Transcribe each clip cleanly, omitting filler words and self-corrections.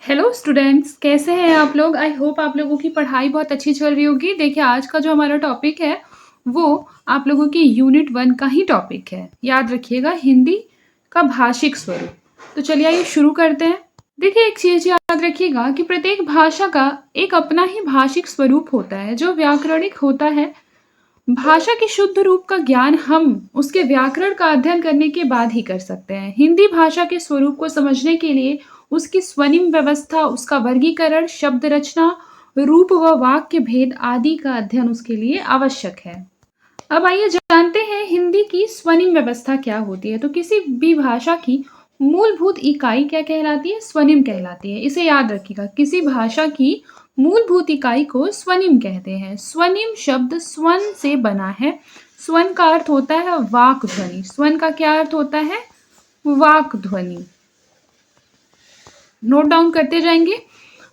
Hello students, कैसे हैं आप लोग। आई होप आप लोगों की पढ़ाई बहुत अच्छी चल रही होगी। देखिए, आज का जो हमारा टॉपिक है वो आप लोगों की यूनिट 1 का ही टॉपिक है। याद रखिएगा, हिंदी का भाषिक स्वरूप। तो चलिए आइए शुरू करते हैं। देखिए, एक चीज याद रखिएगा कि प्रत्येक भाषा का एक अपना ही भाषिक स्वरूप होता है जो व्याकरणिक होता है। भाषा के शुद्ध रूप का ज्ञान हम उसके व्याकरण का अध्ययन करने के बाद ही कर सकते हैं। हिंदी भाषा के स्वरूप को समझने के लिए उसकी स्वनिम व्यवस्था, उसका वर्गीकरण, शब्द रचना, रूप व वाक्य भेद आदि का अध्ययन उसके लिए आवश्यक है। अब आइए जानते हैं हिंदी की स्वनिम व्यवस्था क्या होती है। तो किसी भी भाषा की मूलभूत इकाई क्या कहलाती है? स्वनिम कहलाती है। इसे याद रखिएगा, किसी भाषा की मूलभूत इकाई को स्वनिम कहते हैं। स्वनिम शब्द स्वन से बना है। स्वन का अर्थ होता है वाक ध्वनि। स्वन का क्या अर्थ होता है? वाक ध्वनि। नोट डाउन करते जाएंगे।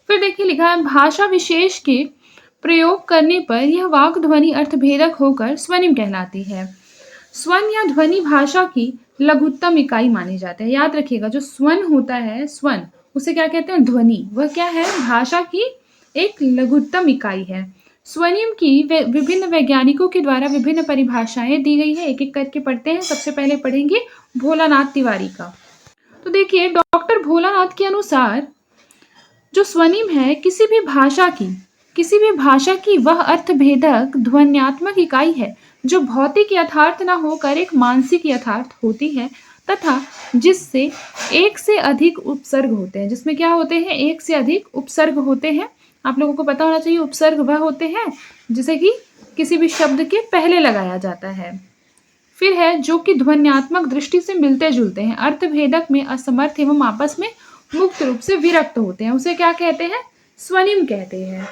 फिर देखिए, लिखा है भाषा विशेष के प्रयोग करने पर यह वाक ध्वनि अर्थभेदक होकर स्वनिम कहलाती है। स्वन या ध्वनि भाषा की लघुत्तम इकाई मानी जाती है। याद रखिएगा, जो स्वन होता है, स्वन, उसे क्या कहते हैं? ध्वनि। वह क्या है? भाषा की एक लघुत्तम इकाई है। स्वनिम की विभिन्न वैज्ञानिकों के द्वारा विभिन्न परिभाषाएं दी गई है। एक एक करके पढ़ते हैं। सबसे पहले पढ़ेंगे भोलानाथ तिवारी का। तो देखिए, डॉक्टर भोलानाथ के अनुसार जो स्वनिम है किसी भी भाषा की वह अर्थभेदक ध्वन्यात्मक इकाई है जो भौतिक यथार्थ न होकर एक मानसिक यथार्थ होती है तथा जिससे एक से अधिक उपसर्ग होते हैं। जिसमें क्या होते हैं? एक से अधिक उपसर्ग होते हैं। आप लोगों को पता होना चाहिए, उपसर्ग वह होते हैं जिसे कि किसी भी शब्द के पहले लगाया जाता है। फिर है जो कि ध्वन्यात्मक दृष्टि से मिलते जुलते हैं, अर्थभेदक में असमर्थ एवं आपस में मुक्त रूप से विरक्त होते हैं, उसे क्या कहते हैं? स्वनिम कहते हैं।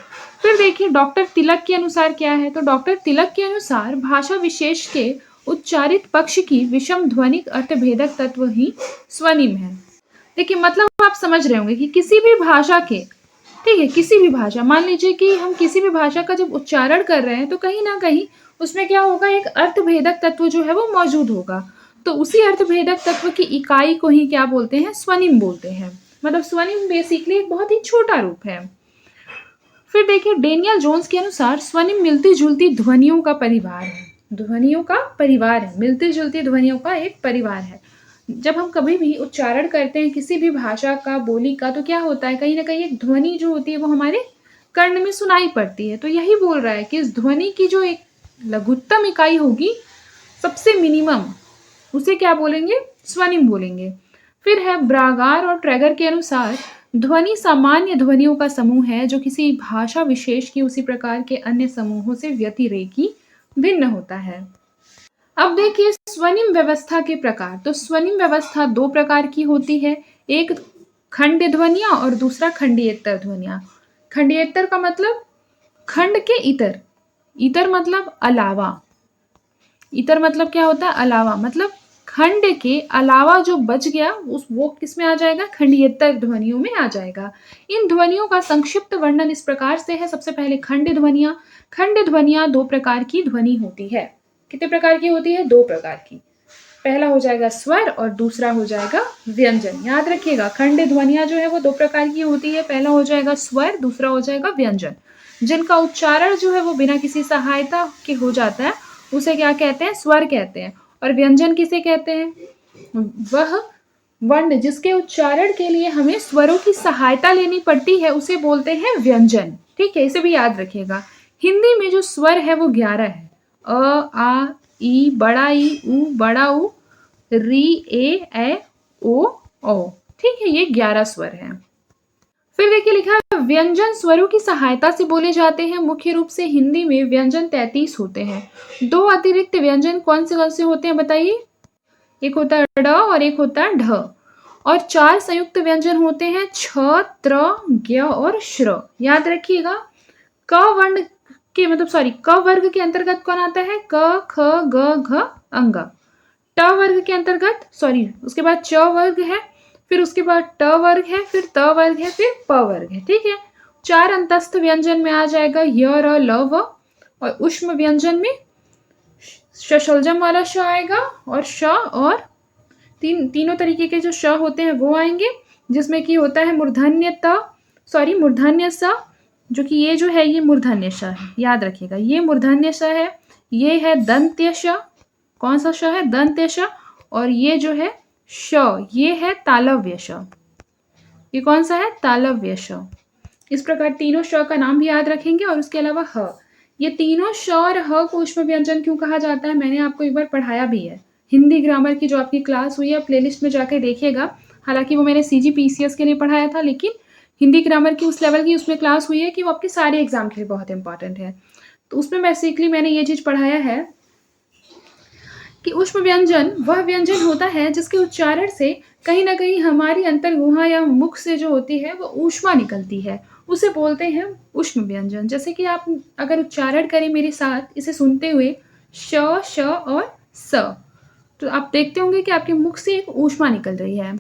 फिर देखिए, डॉक्टर तिलक के अनुसार क्या है। तो डॉक्टर तिलक के अनुसार भाषा विशेष के उच्चारित पक्ष की विषम ध्वनिक अर्थभेदक तत्व ही स्वनिम है। देखिए, मतलब आप समझ रहे होंगे कि किसी भी भाषा के, ठीक है, किसी भी भाषा, मान लीजिए कि हम किसी भी भाषा का जब उच्चारण कर रहे हैं तो कहीं ना कहीं उसमें क्या होगा? एक अर्थभेदक तत्व जो है वो मौजूद होगा। तो उसी अर्थभेदक तत्व की इकाई को ही क्या बोलते हैं? स्वनिम बोलते हैं। मतलब स्वनिम बेसिकली एक बहुत ही छोटा रूप है। फिर देखिए, डेनियल जोन्स के अनुसार स्वनिम मिलती जुलती ध्वनियों का परिवार है। ध्वनियों का परिवार है, मिलती जुलती ध्वनियों का एक परिवार है। जब हम कभी भी उच्चारण करते हैं किसी भी भाषा का, बोली का, तो क्या होता है? कहीं ना कहीं एक ध्वनि जो होती है वो हमारे कर्ण में सुनाई पड़ती है। तो यही बोल रहा है कि इस ध्वनि की जो एक लघुत्तम इकाई होगी, सबसे मिनिमम, उसे क्या बोलेंगे? स्वनिम बोलेंगे। फिर है ब्रागार और ट्रैगर के अनुसार ध्वनि सामान्य ध्वनियों का समूह है जो किसी भाषा विशेष की उसी प्रकार के अन्य समूहों से व्यतिरेकी भिन्न होता है। अब देखिए, स्वनिम व्यवस्था के प्रकार। तो स्वनिम व्यवस्था दो प्रकार की होती है, एक खंड ध्वनियां और दूसरा खंडियेतर ध्वनियां। खंडियेतर का मतलब खंड के इतर, इतर मतलब अलावा। इतर मतलब क्या होता है? अलावा। मतलब खंड के अलावा जो बच गया वो किस में आ जाएगा? खंडियेतर ध्वनियों में आ जाएगा। इन ध्वनियों का संक्षिप्त वर्णन इस प्रकार से है। सबसे पहले खंड ध्वनियां। खंड ध्वनियां दो प्रकार की ध्वनि होती है। कितने प्रकार की होती है? दो प्रकार की। पहला हो जाएगा स्वर और दूसरा हो जाएगा व्यंजन। याद रखिएगा, खंड ध्वनियां जो है वो दो प्रकार की होती है। पहला हो जाएगा स्वर, दूसरा हो जाएगा व्यंजन। जिनका उच्चारण जो है वो बिना किसी सहायता के हो जाता है, उसे क्या कहते हैं? स्वर कहते हैं। और व्यंजन किसे कहते हैं? वह वर्ण जिसके उच्चारण के लिए हमें स्वरों की सहायता लेनी पड़ती है, उसे बोलते हैं व्यंजन। ठीक है, इसे भी याद रखिएगा। हिंदी में जो स्वर है वो 11 है। अ, आ, ई, बड़ा ई, उ, बड़ा उ, री, ए, ओ, औ। ठीक है, ये 11 स्वर हैं। फिर देखिए, लिखा है व्यंजन स्वरों की सहायता से बोले जाते हैं। मुख्य रूप से हिंदी में व्यंजन 33 होते हैं। दो अतिरिक्त व्यंजन कौन से होते हैं बताइए? एक होता है ड और एक होता है ढ। और 4 संयुक्त व्यंजन होते हैं, छ, त्र, ज्ञ और श्र। याद रखिएगा, क वर्ण के मतलब क वर्ग के अंतर्गत कौन आता है? क, ख, ग, घ, अंग। ट वर्ग के अंतर्गत, उसके बाद च वर्ग है, फिर उसके बाद ट वर्ग है, फिर त वर्ग है, फिर प वर्ग है। ठीक है, 4 अंतस्थ व्यंजन में आ जाएगा य, र, ल, व। और उष्म व्यंजन में शलजम वाला श आएगा और श, और तीनों तरीके के जो श होते हैं वो आएंगे। जिसमें कि होता है मूर्धन्य स, जो कि ये जो है ये मूर्धन्य श है, याद रखिएगा ये मूर्धन्य श है, ये है दंत्य श, कौन सा श है, दंत्य श, और ये जो है श, ये है तालव्य श, ये कौन सा है, तालव्य श। इस प्रकार तीनों श का नाम भी याद रखेंगे और उसके अलावा ह, ये तीनों श और ह को ऊष्म व्यंजन क्यों कहा जाता है, मैंने आपको एक बार पढ़ाया भी है हिंदी ग्रामर की जो आपकी क्लास हुई है, प्लेलिस्ट में जाकर देखिएगा। हालांकि वो मैंने CGPCS के लिए पढ़ाया था, लेकिन हिंदी ग्रामर की उस लेवल की उसमें क्लास हुई है कि वो आपके सारे एग्जाम के लिए बहुत इंपॉर्टेंट है। तो उसमें बेसिकली मैंने ये चीज पढ़ाया है कि ऊष्म व्यंजन वह व्यंजन होता है जिसके उच्चारण से कहीं ना कहीं हमारी अंतर्गुहा या मुख से जो होती है वो ऊष्मा निकलती है, उसे बोलते हैं ऊष्म व्यंजन। जैसे कि आप अगर उच्चारण करें मेरे साथ इसे सुनते हुए, श, श और स, तो आप देखते होंगे कि आपके मुख से एक ऊष्मा निकल रही है।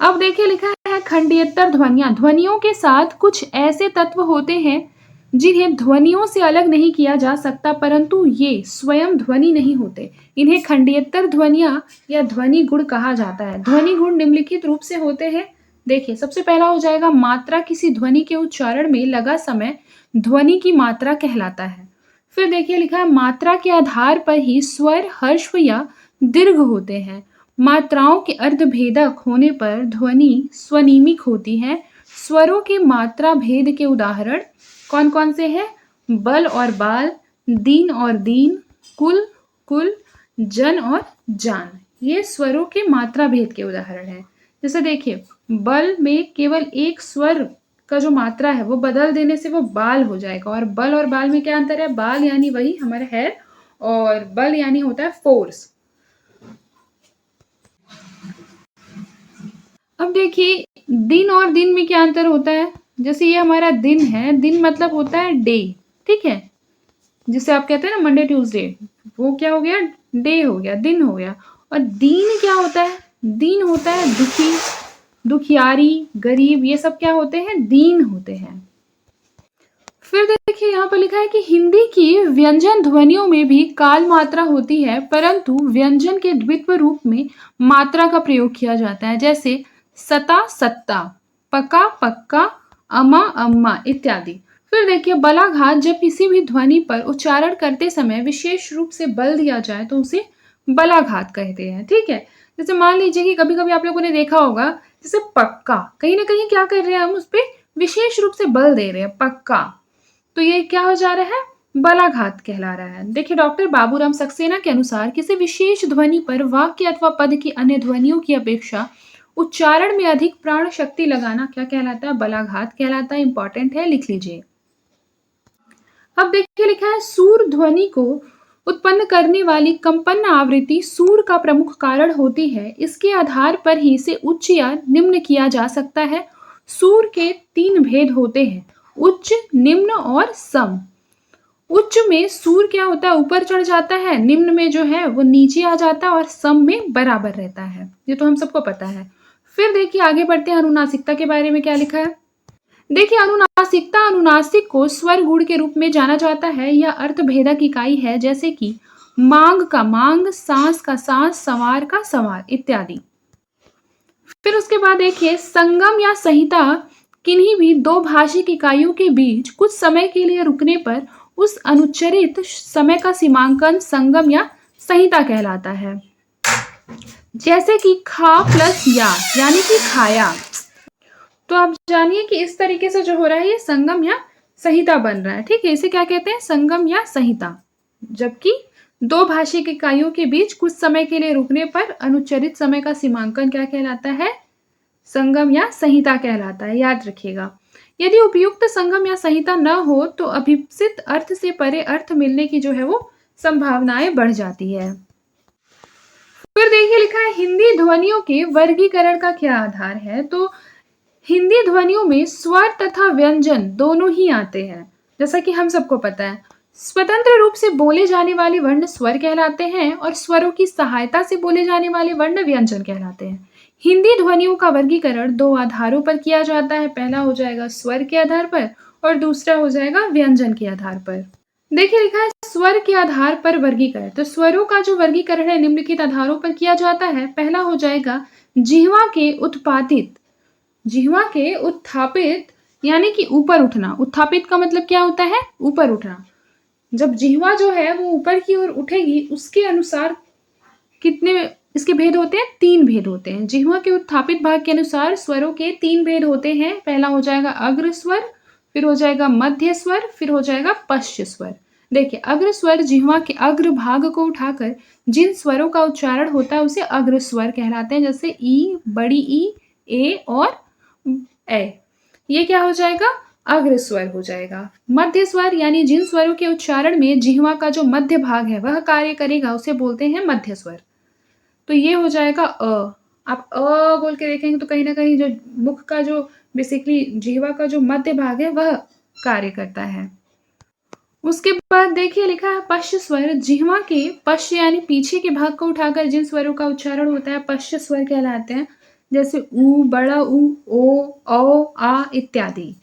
अब देखिए लिखा है खंडियतर ध्वनियां, ध्वनियों के साथ कुछ ऐसे तत्व होते हैं जिन्हें ध्वनियों से अलग नहीं किया जा सकता, परंतु ये स्वयं ध्वनि नहीं होते। इन्हें खंडियतर ध्वनियां या ध्वनि गुण कहा जाता है। ध्वनि गुण निम्नलिखित रूप से होते हैं। देखिए सबसे पहला हो जाएगा मात्रा, किसी ध्वनि के उच्चारण में लगा समय ध्वनि की मात्रा कहलाता है। फिर देखिए लिखा है मात्रा के आधार पर ही स्वर हर्ष या दीर्घ होते हैं। मात्राओं के अर्धभेदक होने पर ध्वनि स्वनिमिक होती है। स्वरों के मात्रा भेद के उदाहरण कौन कौन से हैं, बल और बाल, दीन और दीन, कुल, कुल, जन और जान, ये स्वरों के मात्रा भेद के उदाहरण हैं। जैसे देखिए बल में केवल एक स्वर का जो मात्रा है वो बदल देने से वो बाल हो जाएगा, और बल और बाल में क्या अंतर है, बाल यानी वही हमारा हेयर और बल यानी होता है फोर्स। अब देखिए दिन और दिन में क्या अंतर होता है, जैसे ये हमारा दिन है, दिन मतलब होता है डे, ठीक है, जिसे आप कहते हैं ना मंडे ट्यूसडे, वो क्या हो गया, डे हो गया, दिन हो गया। और दीन क्या होता है, दीन होता है दुखी, दुखियारी, गरीब, ये सब क्या होते हैं, दीन होते हैं। फिर देखिए यहाँ पर लिखा है कि हिंदी की व्यंजन ध्वनियों में भी काल मात्रा होती है, परंतु व्यंजन के द्वित्व रूप में मात्रा का प्रयोग किया जाता है, जैसे सता सत्ता, पका पक्का, अमा अम्मा इत्यादि। फिर देखिए बलाघात, जब किसी भी ध्वनि पर उच्चारण करते समय विशेष रूप से बल दिया जाए तो उसे बलाघात कहते हैं, ठीक है। जैसे मान लीजिए कि कभी कभी आप लोगों ने देखा होगा, जैसे पक्का, कहीं ना कहीं क्या कर रहे हैं हम, उस पर विशेष रूप से बल दे रहे हैं, पक्का, तो ये क्या हो जा रहा है, बलाघात कहला रहा है। देखिए डॉक्टर बाबूराम सक्सेना के अनुसार किसी विशेष ध्वनि पर वाक्य अथवा पद की अन्य ध्वनियों की अपेक्षा उच्चारण में अधिक प्राण शक्ति लगाना क्या कहलाता है, बलाघात कहलाता है। इंपॉर्टेंट है, लिख लीजिए। अब देखिए लिखा है सूर ध्वनि को उत्पन्न करने वाली कंपन आवृत्ति सूर का प्रमुख कारण होती है। इसके आधार पर ही इसे उच्च या निम्न किया जा सकता है। सूर के 3 भेद होते हैं, उच्च, निम्न और सम। उच्च में सूर क्या होता है, ऊपर चढ़ जाता है, निम्न में जो है वो नीचे आ जाता है, और सम में बराबर रहता है, ये तो हम सबको पता है। फिर देखिए आगे बढ़ते हैं, अनुनासिकता के बारे में क्या लिखा है। देखिए अनुनासिकता, अनुनासिक को स्वर गुण के रूप में जाना जाता है। यह अर्थभेदक इकाई है, जैसे कि मांग का मांग, सांस का सांस, संवार का संवार इत्यादि। फिर उसके बाद देखिए संगम या संहिता किन्हीं भी दो भाषिक इकाइयों के बीच कुछ समय के लिए रुकने पर उस अनुच्चरित समय का सीमांकन संगम या संहिता कहलाता है। जैसे कि खा प्लस या, यानी कि खाया। तो आप जानिए कि इस तरीके से जो हो रहा है ये संगम या संहिता बन रहा है, ठीक है, इसे क्या कहते हैं, संगम या संहिता। जबकि दो भाषिक इकाइयों के बीच कुछ समय के लिए रुकने पर अनुच्चरित समय का सीमांकन क्या कहलाता है, संगम या संहिता कहलाता है, याद रखिएगा। यदि उपयुक्त संगम या संहिता न हो तो अभिप्सित अर्थ से परे अर्थ मिलने की जो है वो संभावनाएं बढ़ जाती है। फिर देखिए लिखा है हिंदी ध्वनियों के वर्गीकरण का क्या आधार है। तो हिंदी ध्वनियों में स्वर तथा व्यंजन दोनों ही आते हैं। जैसा कि हम सबको पता है, स्वतंत्र रूप से बोले जाने वाले वर्ण स्वर कहलाते हैं और स्वरों की सहायता से बोले जाने वाले वर्ण व्यंजन कहलाते हैं। हिंदी ध्वनियों का वर्गीकरण 2 आधारों पर किया जाता है। पहला हो जाएगा स्वर के आधार पर और दूसरा हो जाएगा व्यंजन के आधार पर। देखिए लिखा है स्वर के आधार पर वर्गीकरण। तो स्वरों का जो वर्गीकरण है निम्नलिखित आधारों पर किया जाता है। पहला हो जाएगा जिह्वा के उत्पादित जिह्वा के उत्थापित यानी कि ऊपर उठना। उत्थापित का मतलब क्या होता है? ऊपर उठना। जब जिह्वा जो है वो ऊपर की ओर उठेगी, उसके अनुसार कितने इसके भेद होते हैं? 3 भेद होते हैं। जिह्वा के उत्थापित भाग के अनुसार स्वरों के 3 भेद होते हैं। पहला हो जाएगा अग्र स्वर, फिर हो जाएगा मध्य स्वर, फिर हो जाएगा पश्च स्वर। देखिए, अग्र स्वर जिह्वा के अग्र भाग को उठाकर जिन स्वरों का उच्चारण होता है उसे अग्र स्वर कहलाते हैं, जैसे ई, बड़ी ई, ए और ए। ये क्या हो जाएगा? अग्र स्वर हो जाएगा। मध्य स्वर यानी जिन स्वरों के उच्चारण में जिह्वा का जो मध्य भाग है वह कार्य करेगा उसे बोलते हैं मध्य स्वर। तो ये हो जाएगा अ। आप अ बोल के देखेंगे तो कहीं ना कहीं जो मुख का जो बेसिकली जिह्वा का जो मध्य भाग है वह कार्य करता है। उसके बाद देखिए लिखा है पश्च स्वर। जिह्वा के पश्च यानी पीछे के भाग को उठाकर जिन स्वरों का उच्चारण होता है पश्च स्वर कहलाते हैं, जैसे ऊ, बड़ा ऊ, ओ, औ, आ इत्यादि।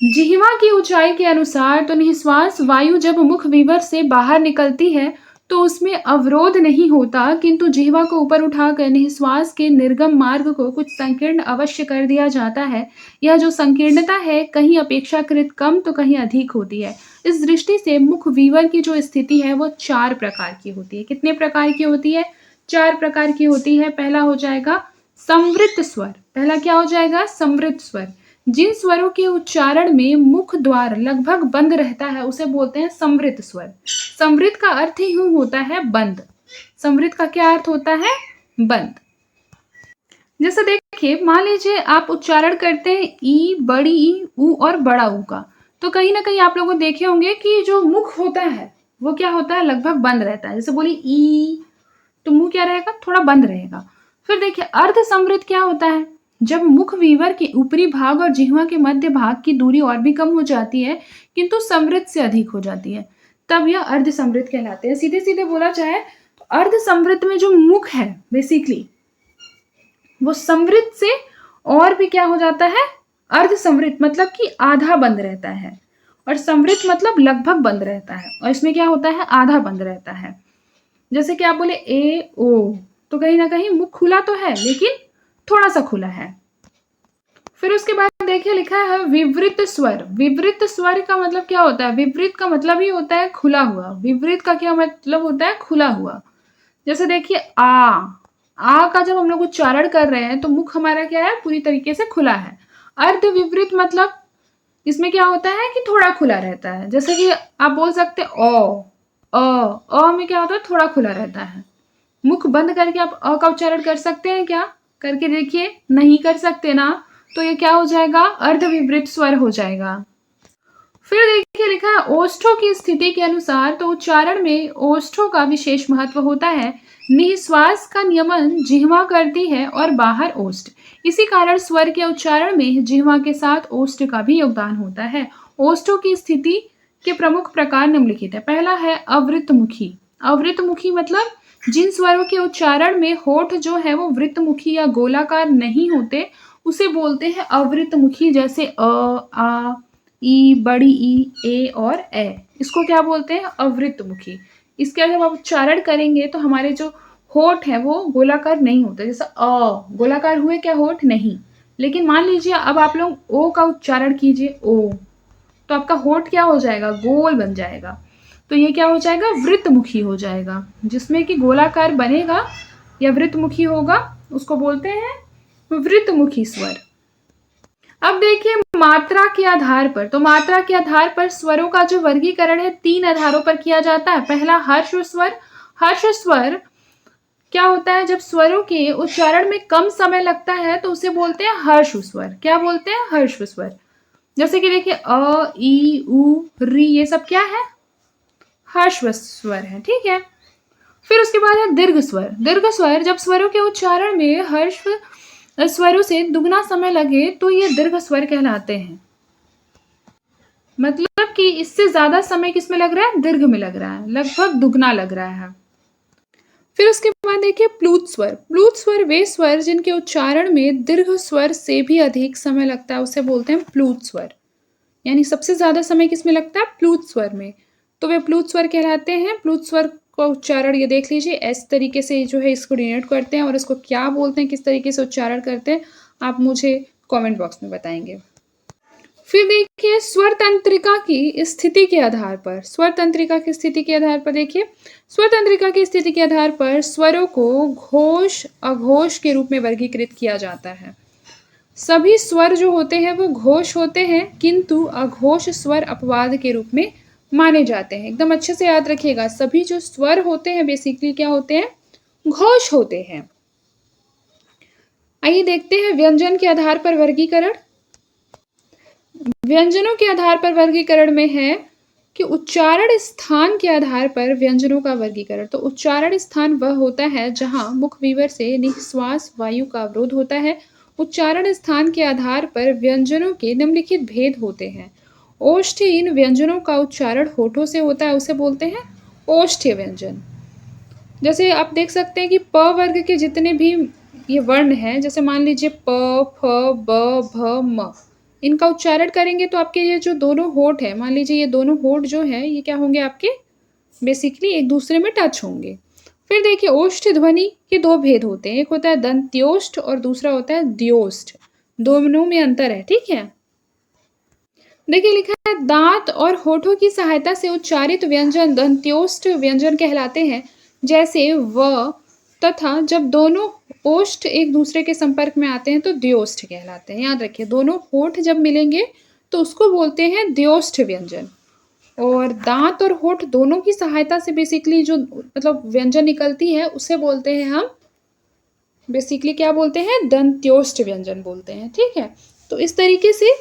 जिह्वा की ऊंचाई के अनुसार तो निःश्वास वायु जब मुख विवर से बाहर निकलती है तो उसमें अवरोध नहीं होता, किंतु जिह्वा को ऊपर उठाकर निःश्वास के निर्गम मार्ग को कुछ संकीर्ण अवश्य कर दिया जाता है। यह जो संकीर्णता है कहीं अपेक्षाकृत कम तो कहीं अधिक होती है। इस दृष्टि से मुख विवर की जो स्थिति है वो 4 प्रकार की होती है। कितने प्रकार की होती है? 4 प्रकार की होती है। पहला हो जाएगा संवृत स्वर। पहला क्या हो जाएगा? संवृत स्वर। जिन स्वरों के उच्चारण में मुख द्वार लगभग बंद रहता है उसे बोलते हैं संवृत स्वर। संवृत का अर्थ ही होता है बंद। संवृत का क्या अर्थ होता है? बंद। जैसे देखिए, मान लीजिए आप उच्चारण करते हैं ई, बड़ी ई, ऊ और बड़ा ऊ का, तो कहीं ना कहीं आप लोगों देखे होंगे कि जो मुख होता है वो क्या होता है? लगभग बंद रहता है। जैसे बोली ई, तो मुंह क्या रहेगा? थोड़ा बंद रहेगा। फिर देखिए अर्ध संवृत क्या होता है? जब मुख विवर के ऊपरी भाग और जिह्वा के मध्य भाग की दूरी और भी कम हो जाती है किंतु संवृत से अधिक हो जाती है, तब यह अर्ध संवृत कहलाते हैं। सीधे सीधे बोला जाए तो अर्ध संवृत में जो मुख है बेसिकली वो संवृत से और भी क्या हो जाता है? अर्ध संवृत मतलब कि आधा बंद रहता है, और संवृत मतलब लगभग बंद रहता है, और इसमें क्या होता है? आधा बंद रहता है। जैसे कि आप बोले ए ओ, तो कहीं ना कहीं मुख खुला तो है लेकिन थोड़ा सा खुला है। फिर उसके बाद देखिए लिखा है विवृत स्वर। विवृत स्वर का मतलब क्या होता है? विवृत का मतलब ही होता है खुला हुआ। विवृत का क्या मतलब होता है? खुला हुआ। जैसे देखिए आ का जब हम लोग उच्चारण कर रहे हैं तो मुख हमारा क्या है? पूरी तरीके से खुला है। अर्ध विवृत मतलब इसमें क्या होता है कि थोड़ा खुला रहता है। जैसे कि आप बोल सकते अ में क्या होता है? थोड़ा खुला रहता है। मुख बंद करके आप अ का उच्चारण कर सकते हैं क्या? करके देखिए, नहीं कर सकते ना, तो ये क्या हो जाएगा? अर्धविवृत स्वर हो जाएगा। फिर देखिए लिखा है ओष्ठों की स्थिति के अनुसार, तो उच्चारण में ओष्ठों का विशेष महत्व होता है। निःश्वास का नियमन जिह्वा करती है और बाहर ओष्ठ। इसी कारण स्वर के उच्चारण में जिह्वा के साथ ओष्ठ का भी योगदान होता है। ओष्ठों की स्थिति के प्रमुख प्रकार निम्नलिखित है। पहला है अवृतमुखी। अवृतमुखी मतलब जिन स्वरों के उच्चारण में होठ जो है वो वृत्तमुखी या गोलाकार नहीं होते उसे बोलते हैं अवृतमुखी। जैसे अ, आ, ई, बड़ी ई, ए और ए, इसको क्या बोलते हैं? अवृतमुखी। इसके जब आप उच्चारण करेंगे तो हमारे जो होठ है वो गोलाकार नहीं होते। जैसे अ गोलाकार हुए क्या होठ? नहीं। लेकिन मान लीजिए अब आप लोग ओ का उच्चारण कीजिए, ओ, तो आपका होठ क्या हो जाएगा? गोल बन जाएगा। तो ये क्या हो जाएगा? वृत्तमुखी हो जाएगा। जिसमें कि गोलाकार बनेगा या वृत्तमुखी होगा उसको बोलते हैं वृत्तमुखी स्वर। अब देखिए मात्रा के आधार पर, तो मात्रा के आधार पर स्वरों का जो वर्गीकरण है 3 आधारों पर किया जाता है। पहला हर्ष स्वर। हर्ष स्वर क्या होता है? जब स्वरों के उच्चारण में कम समय लगता है तो उसे बोलते हैं हर्ष स्वर। क्या बोलते हैं? हर्ष स्वर। जैसे कि देखिए अ, ई, उ, री, ये सब क्या है? हर्ष स्वर है। ठीक है। फिर उसके बाद है दीर्घ स्वर। दीर्घ स्वर जब स्वरों के उच्चारण में हर्ष स्वरों से दुगना समय लगे तो ये दीर्घ स्वर कहलाते हैं। मतलब कि इससे ज्यादा समय किसमें लग रहा है? दीर्घ में लग रहा है, लगभग दुगना लग रहा है। फिर उसके बाद देखिए प्लूत स्वर। प्लूत स्वर वे स्वर जिनके उच्चारण में दीर्घ स्वर से भी अधिक समय लगता है उसे बोलते हैं प्लूत स्वर। यानी सबसे ज्यादा समय किसमें लगता है? प्लूत स्वर में। तो वे प्लूत स्वर कहलाते हैं। प्लूत स्वर का उच्चारण ये देख लीजिए, एस तरीके से जो है इसको डिनोट करते हैं और इसको क्या बोलते हैं, किस तरीके से उच्चारण करते हैं, आप मुझे कमेंट बॉक्स में बताएंगे। फिर देखिए स्वर तंत्रिका की स्थिति के आधार पर, स्वर तंत्रिका की स्थिति के आधार पर देखिए, स्वर तंत्रिका की स्थिति के आधार पर स्वरों को घोष अघोष के रूप में वर्गीकृत किया जाता है। सभी स्वर जो होते हैं वो घोष होते हैं, किंतु अघोष स्वर अपवाद के रूप में माने जाते हैं। एकदम अच्छे से याद रखिएगा, सभी जो स्वर होते हैं बेसिकली क्या होते हैं, घोष होते हैं। आइए देखते हैं व्यंजन के आधार पर वर्गीकरण। व्यंजनों के आधार पर वर्गीकरण में है कि उच्चारण स्थान के आधार पर व्यंजनों का वर्गीकरण। तो उच्चारण स्थान वह होता है जहां मुखविवर से निःश्वास वायु का अवरोध होता है। उच्चारण स्थान के आधार पर व्यंजनों के निम्नलिखित भेद होते हैं। ओष्ठ्य इन व्यंजनों का उच्चारण होठों से होता है, उसे बोलते हैं ओष्ठ्य व्यंजन। जैसे आप देख सकते हैं कि प वर्ग के जितने भी ये वर्ण हैं, जैसे मान लीजिए प, फ, ब, भ, म, इनका उच्चारण करेंगे तो आपके ये जो दोनों होठ है, मान लीजिए ये दोनों होठ जो है ये क्या होंगे, आपके बेसिकली एक दूसरे में टच होंगे। फिर देखिए ओष्ठ ध्वनि के दो भेद होते हैं, एक होता है दंत्योष्ठ और दूसरा होता है द्योष्ठ। दोनों में अंतर है, ठीक है। देखिए लिखा है दांत और होठों की सहायता से उच्चारित व्यंजन दंत्योष्ठ व्यंजन कहलाते हैं, जैसे व, तथा जब दोनों ओष्ठ एक दूसरे के संपर्क में आते हैं तो द्योष्ठ कहलाते हैं। याद रखिए दोनों होठ जब मिलेंगे तो उसको बोलते हैं द्योष्ठ व्यंजन। और दांत और होठ दोनों की सहायता से बेसिकली जो मतलब व्यंजन निकलती है उसे बोलते हैं हम बेसिकली क्या बोलते हैं, दंत्योष्ठ व्यंजन बोलते हैं, ठीक है। तो इस तरीके से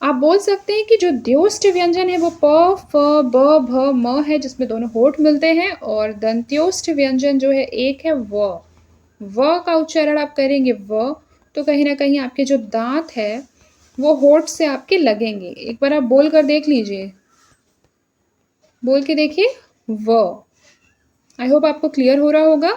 आप बोल सकते हैं कि जो द्योष्ठ व्यंजन है वो प, फ, ब, भ, म है जिसमें दोनों होठ मिलते हैं, और दंत्योष्ठ व्यंजन जो है एक है व का उच्चारण आप करेंगे व, तो कहीं ना कहीं आपके जो दांत है वो होठ से आपके लगेंगे। एक बार आप बोल कर देख लीजिए, बोल के देखिए व। आई होप आपको क्लियर हो रहा होगा।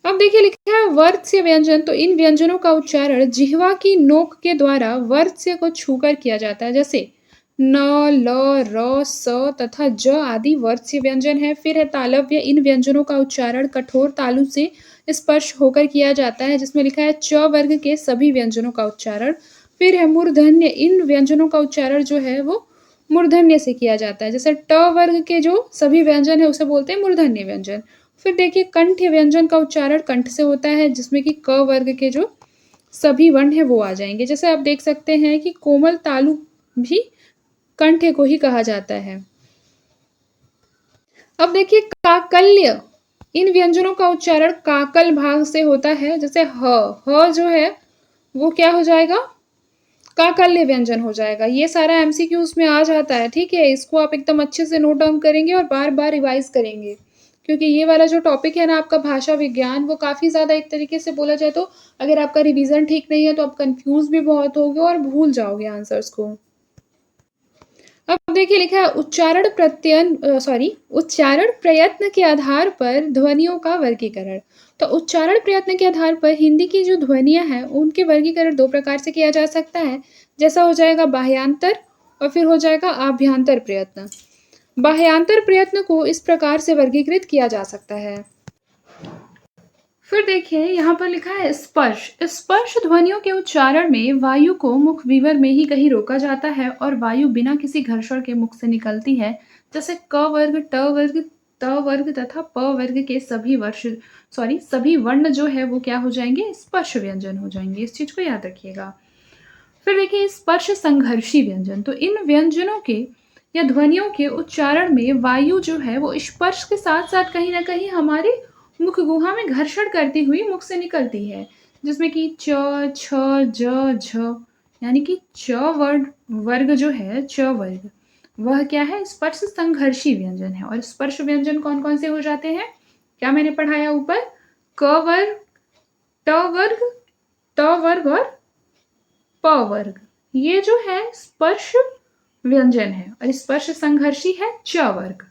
अब देखिए लिखा है वर्त्य व्यंजन। तो इन व्यंजनों का उच्चारण जिह्वा की नोक के द्वारा वर्त्य को छूकर किया जाता है, जैसे न, ल, र, स तथा ज आदि वर्त्य व्यंजन है। फिर है तालव्य। इन व्यंजनों का उच्चारण कठोर तालु से स्पर्श होकर किया जाता है, जिसमें लिखा है च वर्ग के सभी व्यंजनों का उच्चारण। फिर है मूर्धन्य। इन व्यंजनों का उच्चारण जो है वो मूर्धन्य से किया जाता है, जैसे ट वर्ग के जो सभी व्यंजन है उसे बोलते हैं मूर्धन्य व्यंजन। फिर देखिए कंठ व्यंजन का उच्चारण कंठ से होता है, जिसमें कि क वर्ग के जो सभी वर्ण है वो आ जाएंगे। जैसे आप देख सकते हैं कि कोमल तालु भी कंठ को ही कहा जाता है। अब देखिए काकल्य। इन व्यंजनों का उच्चारण काकल भाग से होता है, जैसे ह जो है वो क्या हो जाएगा, काकल्य व्यंजन हो जाएगा। ये सारा एमसीक्यूज में आ जाता है, ठीक है। इसको आप एकदम अच्छे से नोट डाउन करेंगे और बार बार रिवाइज करेंगे, क्योंकि ये वाला जो टॉपिक है ना आपका भाषा विज्ञान, वो काफ़ी ज़्यादा एक तरीके से बोला जाए तो अगर आपका रिवीजन ठीक नहीं है तो आप कंफ्यूज भी बहुत होगे और भूल जाओगे आंसर्स को। अब देखिए लिखा है उच्चारण प्रयत्न के आधार पर ध्वनियों का वर्गीकरण। तो उच्चारण प्रयत्न के आधार पर हिंदी की जो ध्वनियां हैं उनके वर्गीकरण दो प्रकार से किया जा सकता है। जैसा हो जाएगा बाह्यांतर और फिर हो जाएगा आभ्यंतर प्रयत्न। बाह्यांतर प्रयत्न को इस प्रकार से वर्गीकृत किया जा सकता है। फिर देखिए यहाँ पर लिखा है स्पर्श। स्पर्श ध्वनियों के उच्चारण में वायु को मुखविवर में ही कहीं रोका जाता है और वायु बिना किसी घर्षण के मुख से निकलती है, जैसे क वर्ग, ट वर्ग, त वर्ग तथा प वर्ग के सभी वर्ण जो है वो क्या हो जाएंगे, स्पर्श व्यंजन हो जाएंगे। इस चीज को याद रखिएगा। फिर देखिए स्पर्श संघर्षी व्यंजन। तो इन व्यंजनों के या ध्वनियों के उच्चारण में वायु जो है वो स्पर्श के साथ साथ कहीं ना कहीं हमारे मुख गुहा में घर्षण करती हुई मुख से निकलती है, जिसमें कि च, छ, ज, झ, यानी कि च वर्ग जो है, च वर्ग वह क्या है, स्पर्श संघर्षी व्यंजन है। और स्पर्श व्यंजन कौन कौन से हो जाते हैं, क्या मैंने पढ़ाया ऊपर, क वर्ग, ट वर्ग, त वर्ग और प वर्ग, ये जो है स्पर्श व्यंजन है और स्पर्श संघर्षी है च वर्ग।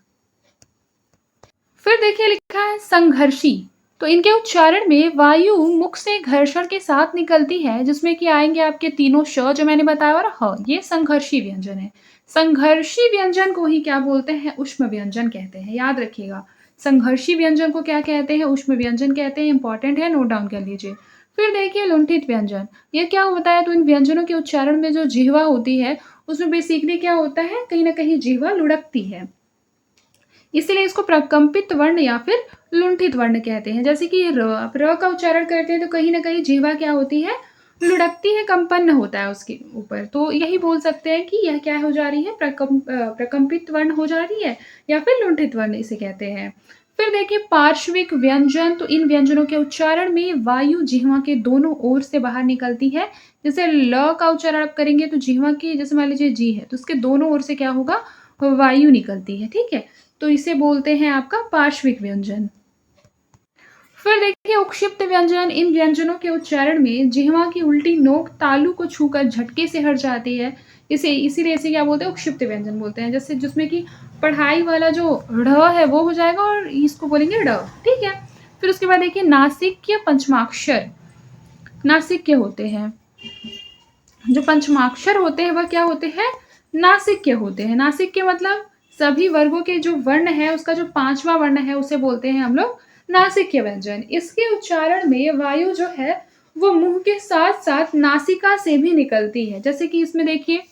फिर देखिए लिखा है संघर्षी। तो इनके उच्चारण में वायु मुख से घर्षण के साथ निकलती है, जिसमें कि आएँगे आपके तीनों श जो मैंने बताया और ह, ये संघर्षी व्यंजन है। संघर्षी व्यंजन को ही क्या बोलते हैं? ऊष्म व्यंजन कहते हैं, याद रखिएगा। संघर्षी व्यंजन को क्या कहते हैं? ऊष्म व्यंजन कहते हैं, इम्पोर्टेंट है, नोट डाउन कर लीजिए। फिर देखिए लुंठित व्यंजन, ये क्या होता है? तो इन व्यंजनों के उच्चारण में जो जिह्वा होती है, उसमें बेसिकली क्या होता है? कहीं न कहीं जिह्वा लुढ़कती है। इसीलिए इसको प्रकंपित वर्ण या फिर लुंठित वर्ण कहते हैं। जैसे कि र, आप र का उच्चारण करते हैं तो कहीं न कहीं जिह्वा क्या होती है? लुढ़कती है, कंपन होता है उसके ऊपर। तो यही बोल सकते हैं कि यह क्या हो जा रही है? प्रकंपित वर्ण हो जा रही है या फिर लुंठित वर्ण इसे कहते हैं। फिर देखिए पार्श्विक व्यंजन, तो इन व्यंजनों के उच्चारण में वायु जिह्वा के दोनों ओर से बाहर निकलती है। जैसे ल का उच्चारण आप करेंगे तो जिह्वा की, जैसे मान लीजिए जी है, तो उसके दोनों ओर से क्या होगा? वायु निकलती है, ठीक है? तो इसे बोलते हैं आपका पार्श्विक व्यंजन। फिर देखिए उपक्षिप्त व्यंजन, इन व्यंजनों के उच्चारण में जिह्वा की उल्टी नोक तालु को छूकर झटके से हट जाती है। इसीलिए इसे क्या बोलते हैं? उपक्षिप्त व्यंजन बोलते हैं। जैसे जिसमें कि पढ़ाई वाला जो ढ़ है वो हो जाएगा और इसको बोलेंगे ड, ठीक है? फिर उसके बाद देखिए नासिक्य पंचमाक्षर। नासिक्य होते हैं, जो पंचमाक्षर होते हैं वह क्या होते हैं? नासिक्य होते हैं। नासिक्य मतलब सभी वर्गों के जो वर्ण है उसका जो 5वां वर्ण है उसे बोलते हैं हम लोग नासिक्य व्यंजन। इसके उच्चारण में वायु जो है वो मुंह के साथ साथ नासिका से भी निकलती है। जैसे कि इसमें देखिए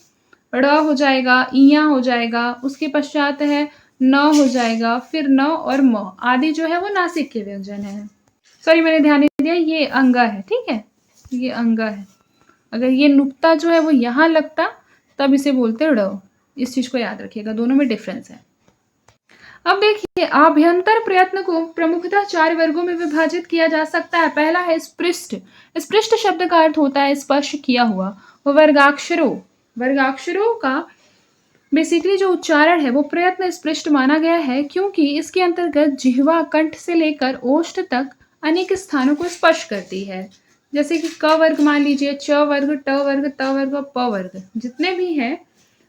ड़ हो जाएगा, इया हो जाएगा, उसके पश्चात है न हो जाएगा, फिर न और म आदि जो है वो नासिक्य व्यंजन है। सॉरी मैंने ध्यान नहीं दिया, ये अंगा है, ठीक है? ये अंगा है। अगर ये नुक्ता जो है वो यहाँ लगता तब इसे बोलते ड़। इस चीज को याद रखिएगा, दोनों में डिफरेंस है। अब देखिए आभ्यंतर प्रयत्न को प्रमुखतः 4 वर्गों में विभाजित किया जा सकता है। पहला है स्पृष्ट। स्पृष्ट शब्द का अर्थ होता है स्पर्श किया हुआ। वर्गाक्षरों, वर्गाक्षरों का बेसिकली जो उच्चारण है वो प्रयत्न स्पृष्ट माना गया है, क्योंकि इसके अंतर्गत जिह्वा कंठ से लेकर ओष्ठ तक अनेक स्थानों को स्पर्श करती है। जैसे कि क वर्ग मान लीजिए, च वर्ग, ट वर्ग, त वर्ग, प वर्ग, जितने भी हैं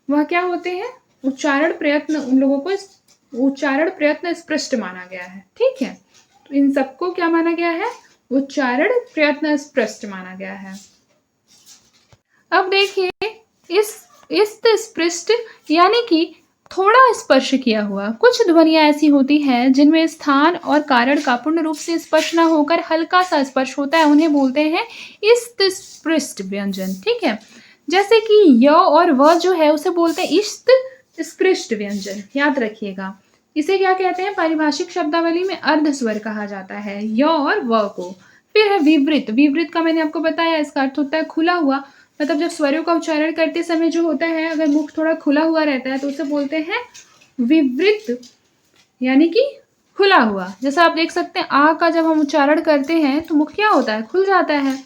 वह क्या होते हैं? उच्चारण प्रयत्न, उन लोगों को उच्चारण प्रयत्न स्पृष्ट माना गया है, ठीक है? तो इन सबको क्या माना गया है? उच्चारण प्रयत्न स्पृष्ट माना गया है। अब देखिए इस स्पृष्ट यानी कि थोड़ा स्पर्श किया हुआ। कुछ ध्वनियां ऐसी होती हैं जिनमें स्थान और कारण का पूर्ण रूप से स्पर्श न होकर हल्का सा स्पर्श होता है, उन्हें बोलते हैं इस्तस्पृष्ट व्यंजन, ठीक है? जैसे कि य और व जो है उसे बोलते हैं इस्त स्पृष्ट व्यंजन, याद रखिएगा। इसे क्या कहते हैं? पारिभाषिक शब्दावली में अर्ध स्वर कहा जाता है य और व को। फिर है विवृत। विवृत का मैंने आपको बताया, इसका अर्थ होता है खुला हुआ। मतलब जब स्वरों का उच्चारण करते समय जो होता है, अगर मुख थोड़ा खुला हुआ रहता है तो उसे बोलते हैं विवृत, यानी कि खुला हुआ। जैसा आप देख सकते हैं आ का जब हम उच्चारण करते हैं तो मुख क्या होता है? खुल जाता है।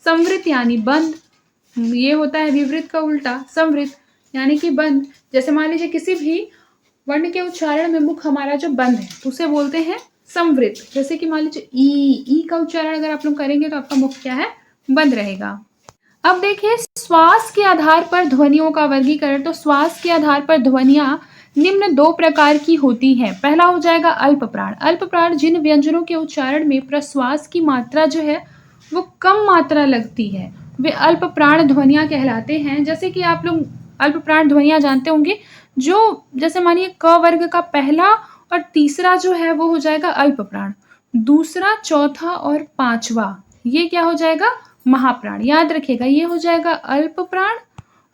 संवृत यानी बंद, ये होता है विवृत का उल्टा, संवृत यानी कि बंद। जैसे मान लीजिए किसी भी वर्ण के उच्चारण में मुख हमारा जो बंद है तो उसे बोलते हैं संवृत। जैसे कि मान लीजिए ई का उच्चारण अगर आप लोग करेंगे तो आपका मुख क्या है? बंद रहेगा। अब देखिए श्वास के आधार पर ध्वनियों का वर्गीकरण। तो श्वास के आधार पर ध्वनियां निम्न 2 प्रकार की होती हैं। पहला हो जाएगा अल्प प्राण। अल्प प्राण जिन व्यंजनों के उच्चारण में प्रश्वास की मात्रा जो है वो कम मात्रा लगती है, वे अल्प प्राण ध्वनियां कहलाते हैं। जैसे कि आप लोग अल्प प्राण ध्वनियां जानते होंगे, जो जैसे मानिए क वर्ग का पहला और तीसरा जो है वो हो जाएगा अल्प प्राण, दूसरा, चौथा और 5वां ये क्या हो जाएगा? महाप्राण। याद रखिएगा, ये हो जाएगा अल्प प्राण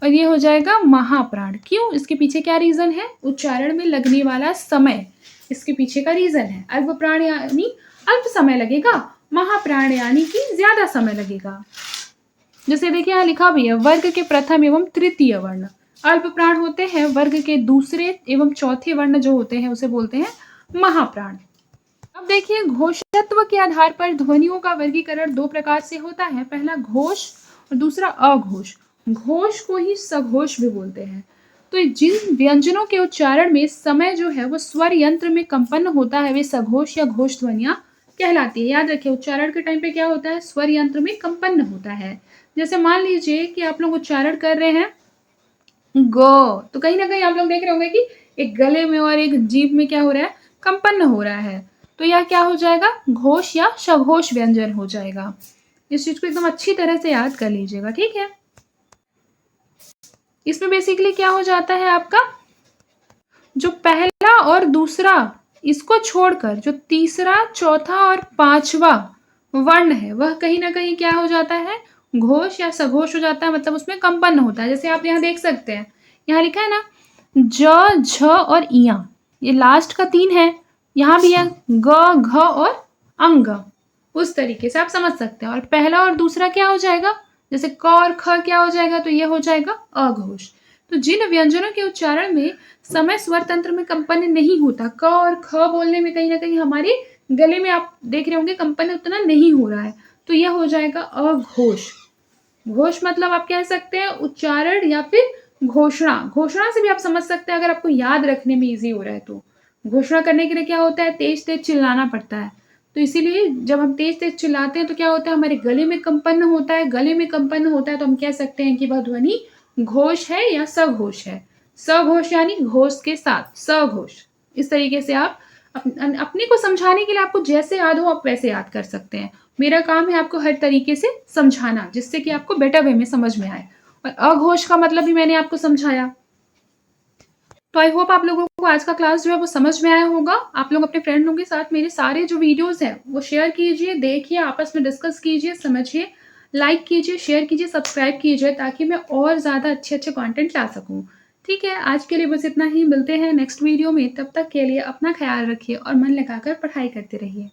और ये हो जाएगा महाप्राण। क्यों? इसके पीछे क्या रीजन है? उच्चारण में लगने वाला समय इसके पीछे का रीजन है। अल्प प्राण यानी अल्प समय लगेगा, महाप्राण यानी कि ज्यादा समय लगेगा। जैसे देखिए यहाँ लिखा भी है वर्ग के प्रथम एवं तृतीय वर्ण। अल्प प्राण होते हैं वर्ग के दूसरे एवं चौथे वर्ण जो होते हैं उसे बोलते हैं महाप्राण। अब देखिए घोषत्व के आधार पर ध्वनियों का वर्गीकरण 2 प्रकार से होता है। पहला घोष और दूसरा अघोष। घोष को ही सघोष भी बोलते हैं। तो जिन व्यंजनों के उच्चारण में समय जो है वो स्वर यंत्र में कंपन होता है वे सघोष या घोष ध्वनियां कहलाती है। याद रखिए उच्चारण के टाइम पे क्या होता है? स्वर यंत्र में कंपन होता है। जैसे मान लीजिए कि आप लोग उच्चारण कर रहे हैं ग, तो कहीं ना कहीं आप लोग देख रहे होंगे कि एक गले में और एक जीभ में क्या हो रहा है? कंपन हो रहा है। तो यह क्या हो जाएगा? घोष या सघोष व्यंजन हो जाएगा। इस चीज को एकदम अच्छी तरह से याद कर लीजिएगा, ठीक है। इसमें बेसिकली क्या हो जाता है आपका, जो पहला और दूसरा इसको छोड़कर जो तीसरा, चौथा और पांचवा वर्ण है वह कहीं ना कहीं क्या हो जाता है? घोष या सघोष हो जाता है, मतलब उसमें कंपन होता है। जैसे आप यहाँ देख सकते हैं, यहाँ लिखा है ना ज, झ और इया, ये लास्ट का 3 है। यहाँ भी है ग, घ और अंग। उस तरीके से आप समझ सकते हैं। और पहला और दूसरा क्या हो जाएगा? जैसे क और ख क्या हो जाएगा? तो ये हो जाएगा अघोष। तो जिन व्यंजनों के उच्चारण में समय स्वर तंत्र में कंपन नहीं होता, क और ख बोलने में कहीं ना कहीं हमारे गले में आप देख रहे होंगे कंपन उतना नहीं हो रहा है, तो यह हो जाएगा अघोष। घोष मतलब आप कह सकते हैं उच्चारण या फिर घोषणा। घोषणा से भी आप समझ सकते हैं अगर आपको याद रखने में इजी हो रहा है तो। घोषणा करने के लिए क्या होता है? तेज तेज चिल्लाना पड़ता है। तो इसीलिए जब हम तेज तेज चिल्लाते हैं तो क्या होता है? हमारे गले में कंपन होता है। गले में कंपन होता है तो हम कह सकते हैं कि वह ध्वनि घोष है या सघोष है। सघोष यानी घोष के साथ सघोष। इस तरीके से आप अपने को समझाने के लिए आपको जैसे याद हो आप वैसे याद कर सकते हैं। मेरा काम है आपको हर तरीके से समझाना जिससे कि आपको बेटर वे में समझ में आए। और अघोष का मतलब भी मैंने आपको समझाया। तो आई होप आप लोगों को आज का क्लास जो है वो समझ में आया होगा। आप लोग अपने फ्रेंड लोगों के साथ मेरे सारे जो वीडियोस हैं वो शेयर कीजिए, देखिए, आपस में डिस्कस कीजिए, समझिए, लाइक कीजिए, शेयर कीजिए, सब्सक्राइब कीजिए, ताकि मैं और ज़्यादा अच्छे अच्छे कंटेंट ला सकूँ। ठीक है, आज के लिए बस इतना ही। मिलते हैं नेक्स्ट वीडियो में। तब तक के लिए अपना ख्याल रखिए और मन लगाकर पढ़ाई करते रहिए।